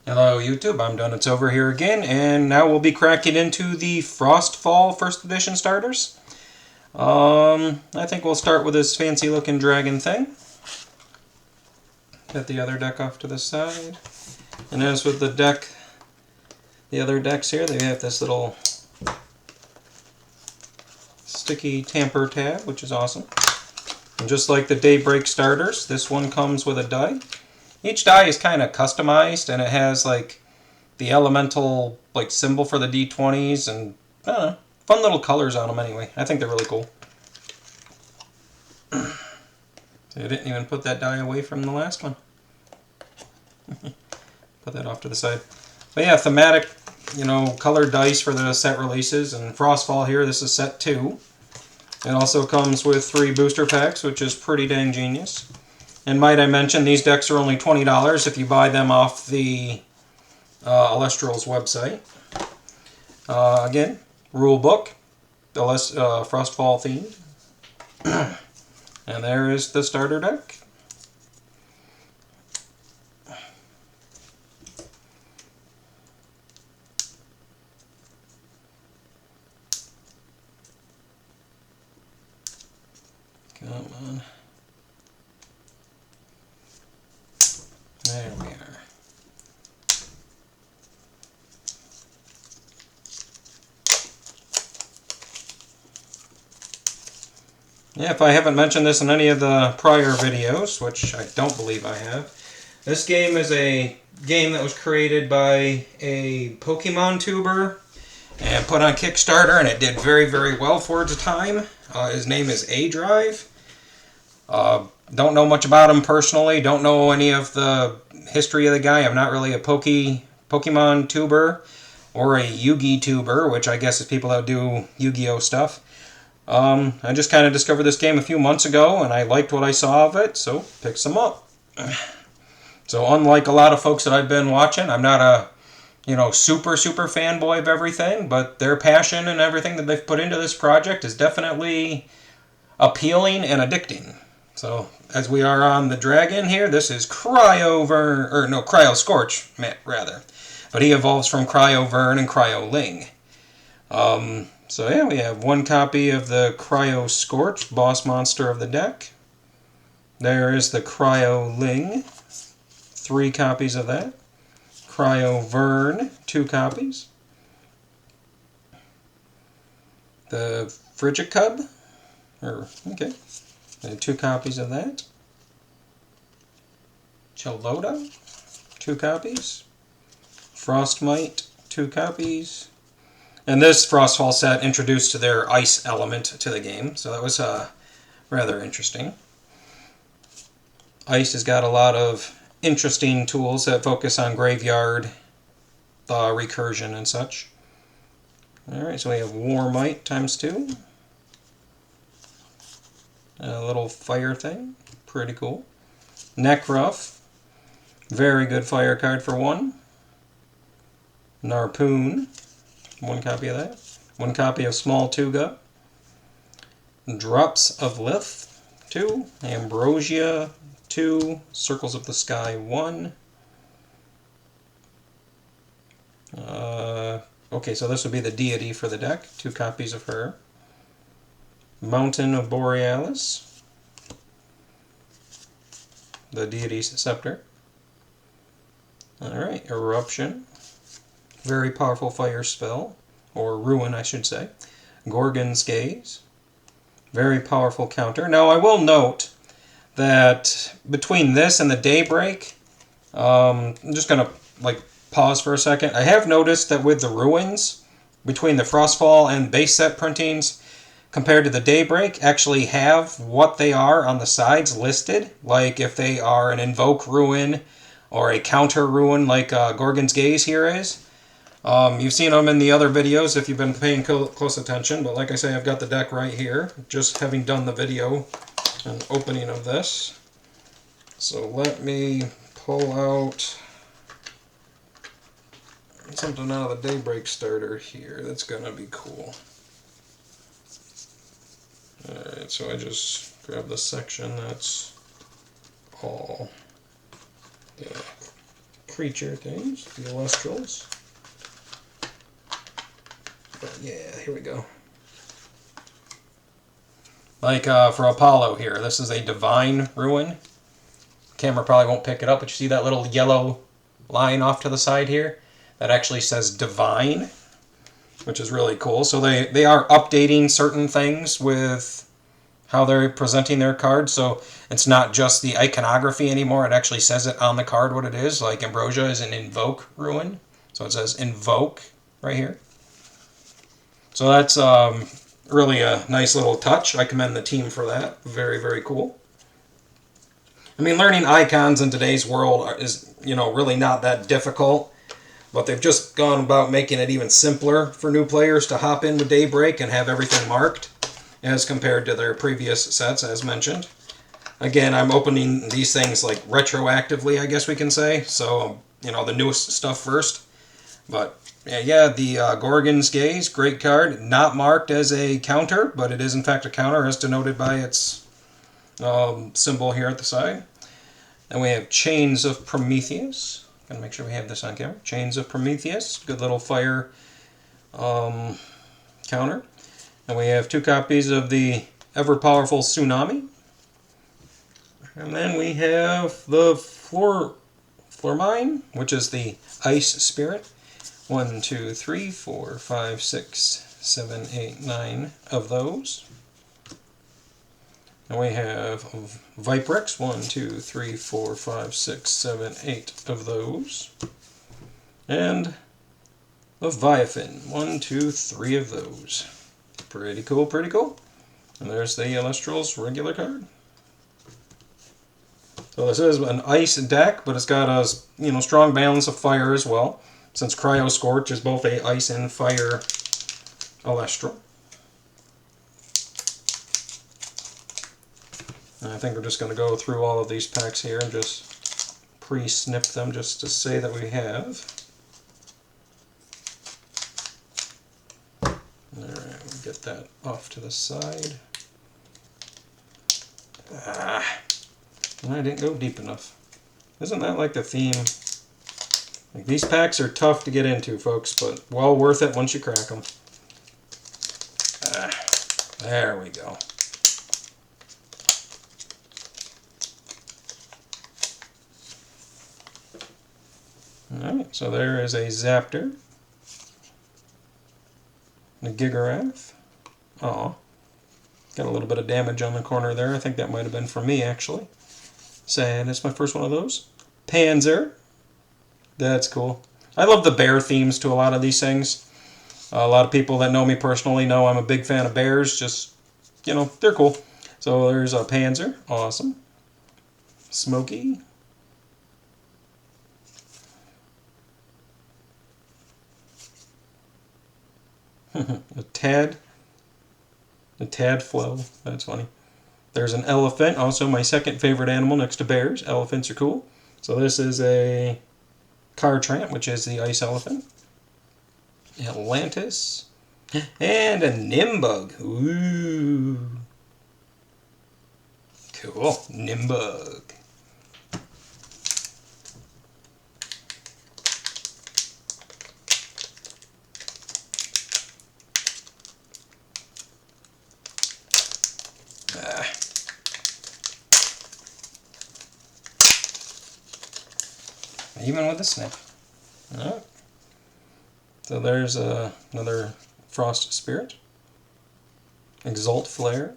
Hello YouTube, I'm done. It's over here again, and now we'll be cracking into the Frostfall First Edition starters. I think we'll start with this fancy looking dragon thing. Get the other deck off to the side. And as with the other decks here, they have this little sticky tamper tab, which is awesome. And just like the Daybreak starters, this one comes with a die. Each die is kind of customized, and it has like the elemental like symbol for the D20s, and I don't know, fun little colors on them anyway. I think they're really cool. So I didn't even put that die away from the last one. Put that off to the side. But yeah, thematic, colored dice for the set releases, and Frostfall here, this is set 2. It also comes with 3 booster packs, which is pretty dang genius. And might I mention, these decks are only $20 if you buy them off the Elestrals website. Again, rule book, Frostfall themed. And there is the starter deck. Come on. There we are. Yeah, if I haven't mentioned this in any of the prior videos, which I don't believe I have, this game is a game that was created by a Pokemon tuber and put on Kickstarter, and it did very, very well for its time. His name is A-Drive. Don't know much about him personally. Don't know any of the history of the guy. I'm not really a Pokemon tuber or a Yu-Gi tuber, which I guess is people that do Yu-Gi-Oh stuff. I just kind of discovered this game a few months ago, and I liked what I saw of it, so picked some up. So unlike a lot of folks that I've been watching, I'm not a super fanboy of everything, but their passion and everything that they've put into this project is definitely appealing and addicting. So, as we are on the dragon here, this is Cryo Scorch, rather. But he evolves from Cryo Vern and Cryo Ling. So yeah, we have 1 copy of the Cryo Scorch, boss monster of the deck. There is the Cryo Ling, 3 copies of that. Cryo Vern, 2 copies. The Frigicub, okay, 2 copies of that. Chelota, 2 copies. Frostmite, 2 copies. And this Frostfall set introduced their ice element to the game, so that was rather interesting. Ice has got a lot of interesting tools that focus on graveyard recursion and such. Alright, so we have Warmite ×2. A little fire thing. Pretty cool. Nekruff. Very good fire card for 1. Narpoon. 1 copy of that. 1 copy of Small Tuga. Drops of Lith. 2. Ambrosia. 2. Circles of the Sky. 1. Okay, so this would be the deity for the deck. 2 copies of her. Mountain of Borealis. The deity's scepter. Alright, Eruption. Very powerful fire spell. Or ruin, I should say. Gorgon's Gaze. Very powerful counter. Now, I will note that between this and the Daybreak, I'm just going to pause for a second. I have noticed that with the ruins, between the Frostfall and base set printings, compared to the Daybreak, actually have what they are on the sides listed. Like if they are an Invoke Ruin or a counter ruin like Gorgon's Gaze here is. You've seen them in the other videos if you've been paying close attention, but like I say, I've got the deck right here, just having done the video and opening of this. So let me pull out something out of the Daybreak starter here that's going to be cool. Alright, so I just grab the section that's all the creature things, the Elestrals. But yeah, here we go. Like for Apollo here, this is a Divine Ruin. Camera probably won't pick it up, but you see that little yellow line off to the side here? That actually says Divine, which is really cool. So they are updating certain things with how they're presenting their cards. So it's not just the iconography anymore. It actually says it on the card what it is. Like Ambrosia is an Invoke Ruin. So it says Invoke right here. So that's really a nice little touch. I commend the team for that. Very, very cool. I mean, learning icons in today's world is, really not that difficult. But they've just gone about making it even simpler for new players to hop in with Daybreak and have everything marked as compared to their previous sets, as mentioned. Again, I'm opening these things like retroactively, I guess we can say. So, the newest stuff first. But, yeah, the Gorgon's Gaze, great card. Not marked as a counter, but it is in fact a counter as denoted by its symbol here at the side. And we have Chains of Prometheus. Gotta make sure we have this on camera. Chains of Prometheus. Good little fire counter. And we have 2 copies of the ever-powerful Tsunami. And then we have the Flormine, which is the Ice Spirit. 1, 2, 3, 4, 5, 6, 7, 8, 9 of those. And we have Viprex, 1, 2, 3, 4, 5, 6, 7, 8 of those. And Leviathan, 1, 2, 3 of those. Pretty cool, pretty cool. And there's the Elestrals regular card. So this is an ice deck, but it's got a strong balance of fire as well, since Cryo Scorch is both a ice and fire Elestral. And I think we're just going to go through all of these packs here and just pre-snip them just to say that we have. Alright, we'll get that off to the side. And I didn't go deep enough. Isn't that like the theme? Like, these packs are tough to get into, folks, but well worth it once you crack them. There we go. Alright, so there is a Zaptor. A Gigaraph. Aw. Got a little bit of damage on the corner there. I think that might have been from me, actually. Sad. That's my first one of those. Panzer. That's cool. I love the bear themes to a lot of these things. A lot of people that know me personally know I'm a big fan of bears. Just, they're cool. So there's a Panzer. Awesome. Smokey. A Tad Flow. That's funny. There's an elephant, also my second favorite animal next to bears. Elephants are cool. So this is a Cartramp, which is the ice elephant. Atlantis. And a Nimbug. Ooh. Cool. Nimbug. Even with the snip. Alright. So there's another Frost Spirit. Exalt Flare.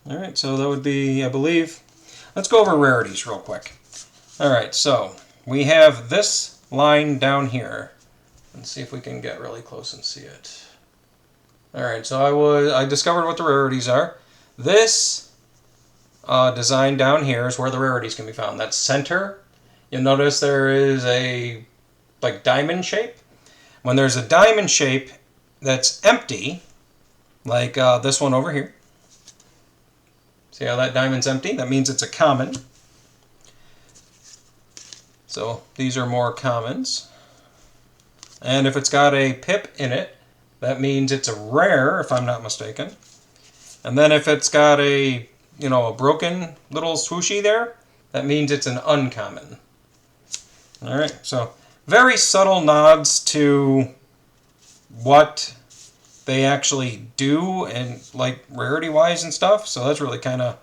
Alright, so that would be, I believe... Let's go over rarities real quick. Alright, so we have this line down here. Let's see if we can get really close and see it. Alright, so I discovered what the rarities are. This design down here is where the rarities can be found. That's center. You'll notice there is a diamond shape. When there's a diamond shape that's empty, like this one over here. See how that diamond's empty? That means it's a common. So these are more commons. And if it's got a pip in it, that means it's a rare, if I'm not mistaken. And then if it's got a broken little swooshy there, that means it's an uncommon. Alright, so very subtle nods to what they actually do, and like rarity-wise and stuff, so that's really kind of,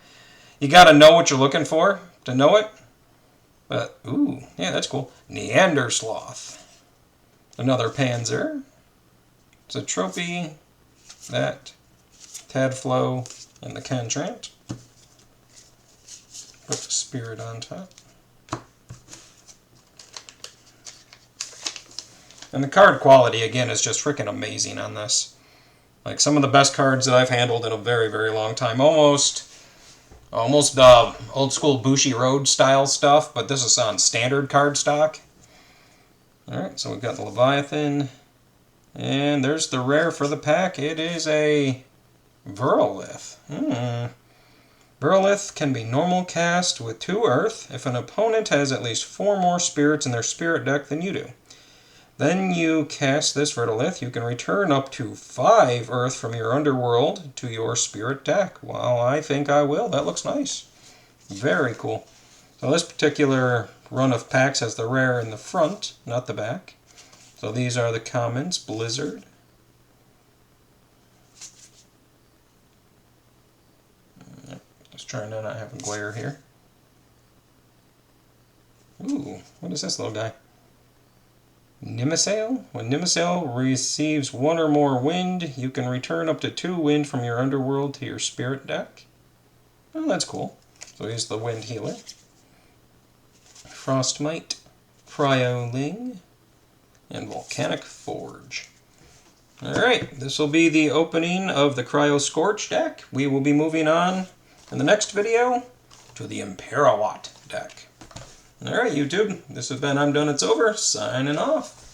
you gotta know what you're looking for to know it. But, ooh, yeah, that's cool. Neandersloth. Another Panzer. It's a trophy. That. Tadflow and the Contrant. Put the Spirit on top. And the card quality, again, is just freaking amazing on this. Like, some of the best cards that I've handled in a very, very long time. Almost old school Bushiroad style stuff, but this is on standard card stock. Alright, so we've got the Leviathan. And there's the rare for the pack. It is a Virolith. Virolith can be normal cast with 2 Earth if an opponent has at least 4 more spirits in their spirit deck than you do. Then you cast this Virolith. You can return up to 5 Earth from your underworld to your spirit deck. Well, I think I will. That looks nice. Very cool. So this particular run of packs has the rare in the front, not the back. So these are the commons. Blizzard. Just trying to not have a glare here. Ooh, what is this little guy? Nimisale? When Nimisale receives 1 or more wind, you can return up to 2 wind from your underworld to your spirit deck. Oh, that's cool. So he's the wind healer. Frostmite, Cryoling, and Volcanic Forge. Alright, this will be the opening of the Cryo Scorch deck. We will be moving on in the next video to the Imperawatt deck. Alright, YouTube, this has been I'm Done It's Over, signing off.